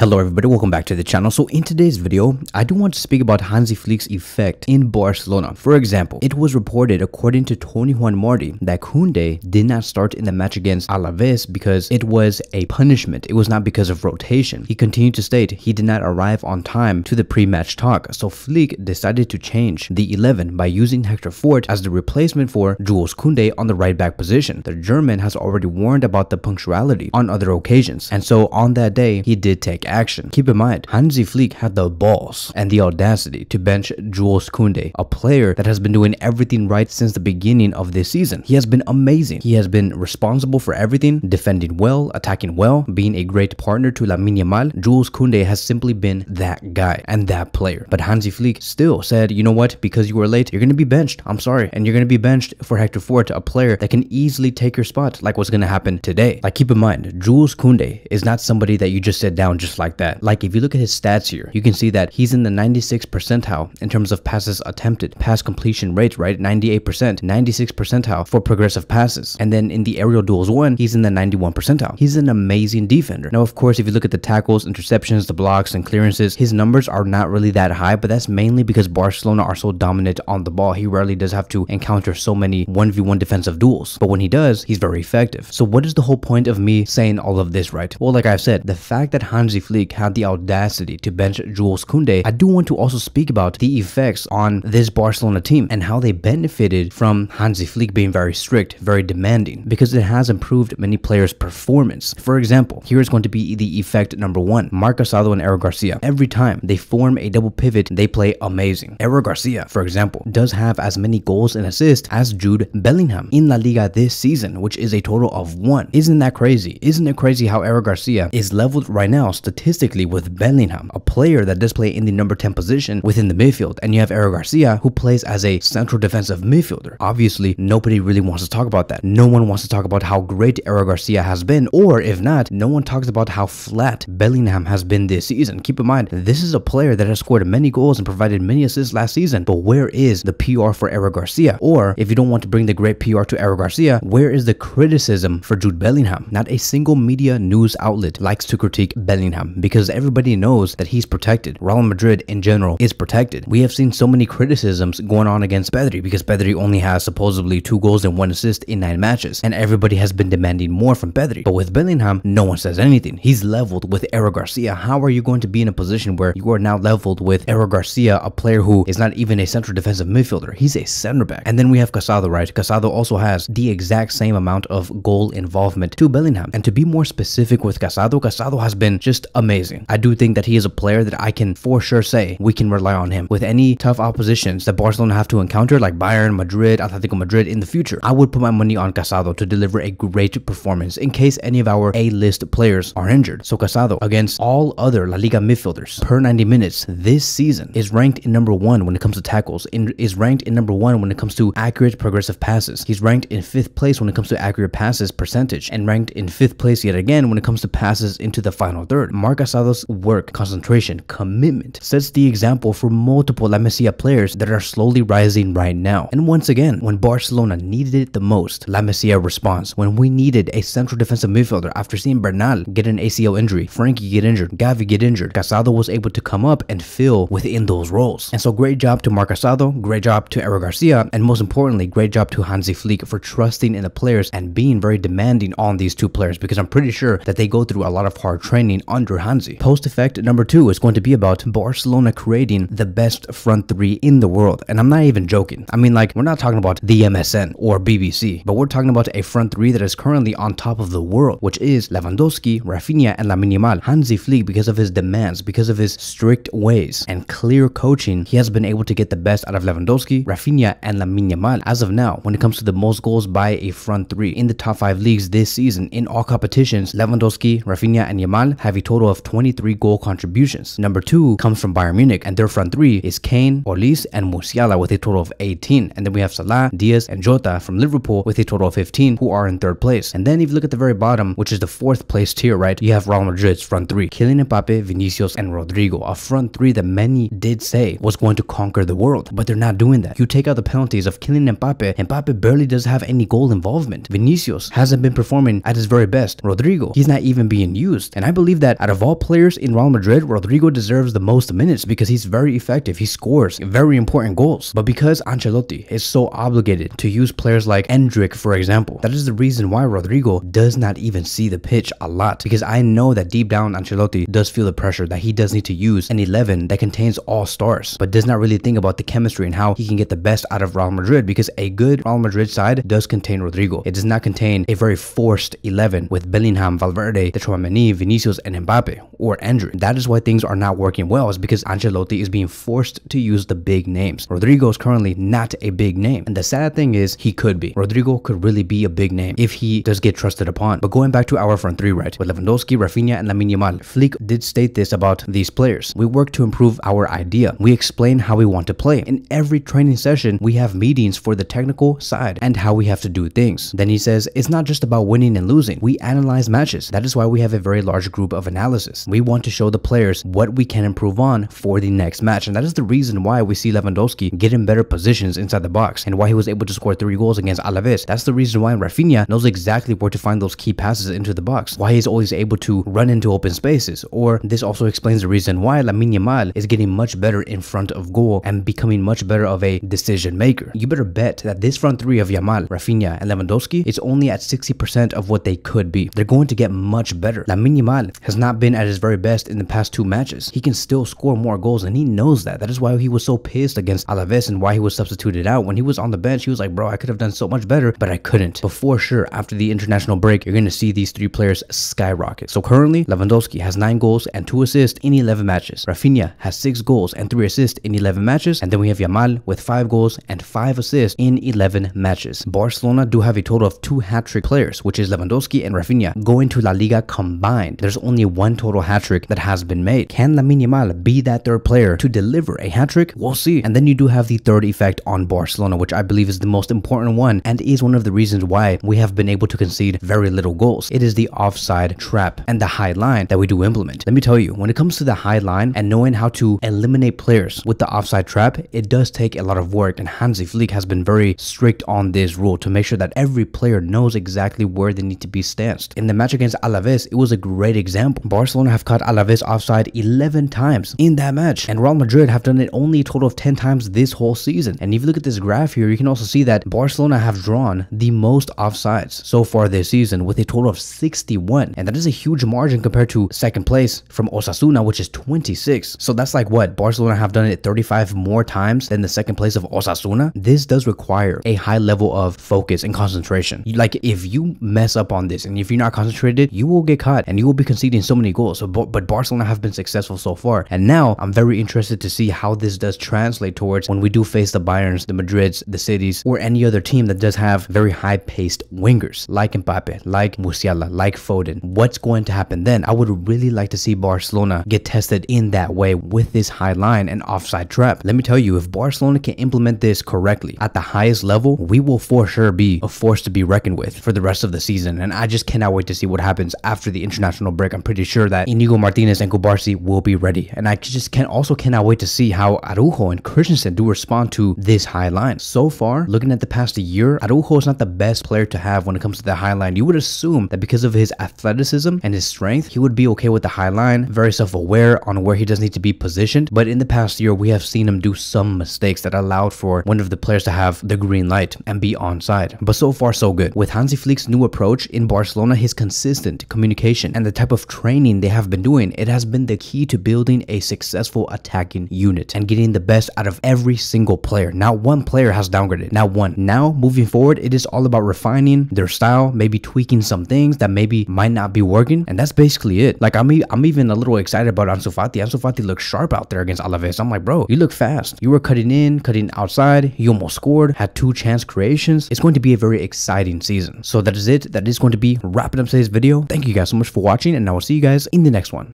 Hello everybody, welcome back to the channel. So in today's video, I do want to speak about Hansi Flick's effect in Barcelona. For example, it was reported according to Tony Juan Martí that Koundé did not start in the match against Alaves because it was a punishment. It was not because of rotation. He continued to state he did not arrive on time to the pre-match talk. So Flick decided to change the 11 by using Hector Fort as the replacement for Jules Koundé on the right back position. The German has already warned about the punctuality on other occasions. And so on that day, he did take action. Keep in mind, Hansi Flick had the balls and the audacity to bench Jules Koundé, a player that has been doing everything right since the beginning of this season. He has been amazing. He has been responsible for everything, defending well, attacking well, being a great partner to Lamine Yamal. Jules Koundé has simply been that guy and that player. But Hansi Flick still said, you know what, because you were late, you're going to be benched. I'm sorry. And you're going to be benched for Hector Fort, a player that can easily take your spot, like what's going to happen today. Like, keep in mind, Jules Koundé is not somebody that you just sit down just like that. Like, if you look at his stats here, you can see that he's in the 96th percentile in terms of passes attempted, pass completion rate, right? 98%, 96th percentile for progressive passes. And then in the aerial duels won, he's in the 91st percentile. He's an amazing defender. Now, of course, if you look at the tackles, interceptions, the blocks, and clearances, his numbers are not really that high, but that's mainly because Barcelona are so dominant on the ball. He rarely does have to encounter so many 1v1 defensive duels. But when he does, he's very effective. So what is the whole point of me saying all of this, right? Well, like I've said, the fact that Hansi Flick had the audacity to bench Jules Koundé, I do want to also speak about the effects on this Barcelona team and how they benefited from Hansi Flick being very strict, very demanding, because it has improved many players' performance. For example, here is going to be the effect number one. Marc Casado and Eric Garcia. Every time they form a double pivot, they play amazing. Eric Garcia, for example, does have as many goals and assists as Jude Bellingham in La Liga this season, which is a total of 1. Isn't that crazy? Isn't it crazy how Eric Garcia is leveled right now statistically with Bellingham, a player that does play in the number 10 position within the midfield, and you have Eric Garcia who plays as a central defensive midfielder. Obviously, nobody really wants to talk about that. No one wants to talk about how great Eric Garcia has been, or if not, no one talks about how flat Bellingham has been this season. Keep in mind, this is a player that has scored many goals and provided many assists last season, but where is the PR for Eric Garcia? Or if you don't want to bring the great PR to Eric Garcia, where is the criticism for Jude Bellingham? Not a single media news outlet likes to critique Bellingham because everybody knows that he's protected. Real Madrid in general is protected. We have seen so many criticisms going on against Pedri because Pedri only has supposedly 2 goals and 1 assist in 9 matches, and everybody has been demanding more from Pedri. But with Bellingham, no one says anything. He's leveled with Eric Garcia. How are you going to be in a position where you are now leveled with Eric Garcia, a player who is not even a central defensive midfielder? He's a center back. And then we have Casado, right? Casado also has the exact same amount of goal involvement to Bellingham. And to be more specific with Casado, Casado has been just amazing. I do think that he is a player that I can for sure say we can rely on him with any tough oppositions that Barcelona have to encounter, like Bayern, Madrid, Atletico Madrid in the future. I would put my money on Casado to deliver a great performance in case any of our A-list players are injured. So Casado, against all other La Liga midfielders per 90 minutes this season, is ranked in number 1 when it comes to tackles, is ranked in number 1 when it comes to accurate progressive passes. He's ranked in 5th place when it comes to accurate passes percentage, and ranked in 5th place yet again when it comes to passes into the final third. Marc Casado's work, concentration, commitment sets the example for multiple La Masia players that are slowly rising right now. And once again, when Barcelona needed it the most, La Masia responds. When we needed a central defensive midfielder after seeing Bernal get an ACL injury, Frankie get injured, Xavi get injured, Casado was able to come up and fill within those roles. And so great job to Marc Casado, great job to Eric Garcia, and most importantly, great job to Hansi Flick for trusting in the players and being very demanding on these two players, because I'm pretty sure that they go through a lot of hard training under Hansi. Post effect number 2 is going to be about Barcelona creating the best front 3 in the world. And I'm not even joking. I mean, like, we're not talking about the MSN or BBC, but we're talking about a front 3 that is currently on top of the world, which is Lewandowski, Raphinha, and Lamine Yamal. Hansi Flick, because of his demands, because of his strict ways and clear coaching, he has been able to get the best out of Lewandowski, Raphinha, and Lamine Yamal. As of now, when it comes to the most goals by a front 3 in the top 5 leagues this season in all competitions, Lewandowski, Raphinha, and Yamal have a total of 23 goal contributions. Number 2 comes from Bayern Munich, and their front 3 is Kane, Olise, and Musiala with a total of 18. And then we have Salah, Diaz, and Jota from Liverpool with a total of 15, who are in 3rd place. And then if you look at the very bottom, which is the 4th place tier, right, you have Real Madrid's front 3, Kylian Mbappe, Vinicius, and Rodrigo, a front 3 that many did say was going to conquer the world, but they're not doing that. You take out the penalties of Kylian Mbappe, Mbappe barely does have any goal involvement. Vinicius hasn't been performing at his very best. Rodrigo, he's not even being used. And I believe that out of all players in Real Madrid, Rodrigo deserves the most minutes because he's very effective. He scores very important goals. But because Ancelotti is so obligated to use players like Endrick, for example, that is the reason why Rodrigo does not even see the pitch a lot. Because I know that deep down Ancelotti does feel the pressure that he does need to use an 11 that contains all stars, but does not really think about the chemistry and how he can get the best out of Real Madrid, because a good Real Madrid side does contain Rodrigo. It does not contain a very forced 11 with Bellingham, Valverde, Tchouaméni, Vinicius, and Mbappe, or Endrick. That is why things are not working well, is because Ancelotti is being forced to use the big names. Rodrigo is currently not a big name, and the sad thing is he could be. Rodrigo could really be a big name if he does get trusted upon. But going back to our front three, right, with Lewandowski, Raphinha, and Lamine Yamal, Flick did state this about these players: we work to improve our idea. We explain how we want to play. In every training session, we have meetings for the technical side and how we have to do things. Then he says, it's not just about winning and losing. We analyze matches. That is why we have a very large group of analysis. We want to show the players what we can improve on for the next match. And that is the reason why we see Lewandowski get in better positions inside the box and why he was able to score 3 goals against Alaves. That's the reason why Raphinha knows exactly where to find those key passes into the box, why he's always able to run into open spaces. Or this also explains the reason why Lamine Yamal is getting much better in front of goal and becoming much better of a decision maker. You better bet that this front three of Yamal, Raphinha, and Lewandowski is only at 60% of what they could be. They're going to get much better. Lamine Yamal has not been at his very best in the past 2 matches. He can still score more goals, and he knows that. That is why he was so pissed against Alaves and why he was substituted out. When he was on the bench, he was like, bro, I could have done so much better, but I couldn't. But for sure, after the international break, you're going to see these 3 players skyrocket. So currently, Lewandowski has 9 goals and 2 assists in 11 matches. Raphinha has 6 goals and 3 assists in 11 matches. And then we have Yamal with 5 goals and 5 assists in 11 matches. Barcelona do have a total of 2 hat-trick players, which is Lewandowski and Raphinha, going to La Liga combined. There's only 1 total hat-trick that has been made. Can Lamine Yamal be that 3rd player to deliver a hat-trick? We'll see. And then you do have the 3rd effect on Barcelona, which I believe is the most important one and is one of the reasons why we have been able to concede very little goals. It is the offside trap and the high line that we do implement. Let me tell you, when it comes to the high line and knowing how to eliminate players with the offside trap, it does take a lot of work, and Hansi Flick has been very strict on this rule to make sure that every player knows exactly where they need to be stanced. In the match against Alaves, it was a great example. Barcelona have caught Alaves offside 11 times in that match, and Real Madrid have done it only a total of 10 times this whole season. And if you look at this graph here, you can also see that Barcelona have drawn the most offsides so far this season with a total of 61, and that is a huge margin compared to 2nd place from Osasuna, which is 26. So that's like what, Barcelona have done it 35 more times than the 2nd place of Osasuna. This does require a high level of focus and concentration. Like, if you mess up on this and if you're not concentrated, you will get caught and you will be conceding so many goals. But Barcelona have been successful so far, and now I'm very interested to see how this does translate towards when we do face the Bayerns, the Madrids, the Cities, or any other team that does have very high-paced wingers like Mbappe, like Musiala, like Foden. What's going to happen then? I would really like to see Barcelona get tested in that way with this high line and offside trap. Let me tell you, if Barcelona can implement this correctly at the highest level, we will for sure be a force to be reckoned with for the rest of the season. And I just cannot wait to see what happens after the international break. I'm pretty sure that Inigo Martinez and Kubarsi will be ready, and I just cannot wait to see how Araujo and Christensen do respond to this high line. So far, looking at the past year, Araujo is not the best player to have when it comes to the high line. You would assume that because of his athleticism and his strength, he would be okay with the high line, very self-aware on where he does need to be positioned. But in the past year, we have seen him do some mistakes that allowed for one of the players to have the green light and be onside. But so far, so good. With Hansi Flick's new approach in Barcelona, his consistent communication and the type of training they have been doing, it has been the key to building a successful attacking unit and getting the best out of every single player. Not one player has downgraded, not one. Now, moving forward, it is all about refining their style, maybe tweaking some things that maybe might not be working, and that's basically it. Like, I'm even a little excited about Ansu Fati. Ansu Fati looked sharp out there against Alaves. I'm like, bro, you look fast. You were cutting in, cutting outside. You almost scored, had 2 chance creations. It's going to be a very exciting season. So that is it. That is going to be wrapping up today's video. Thank you guys so much for watching, and I will see you guys in the next one.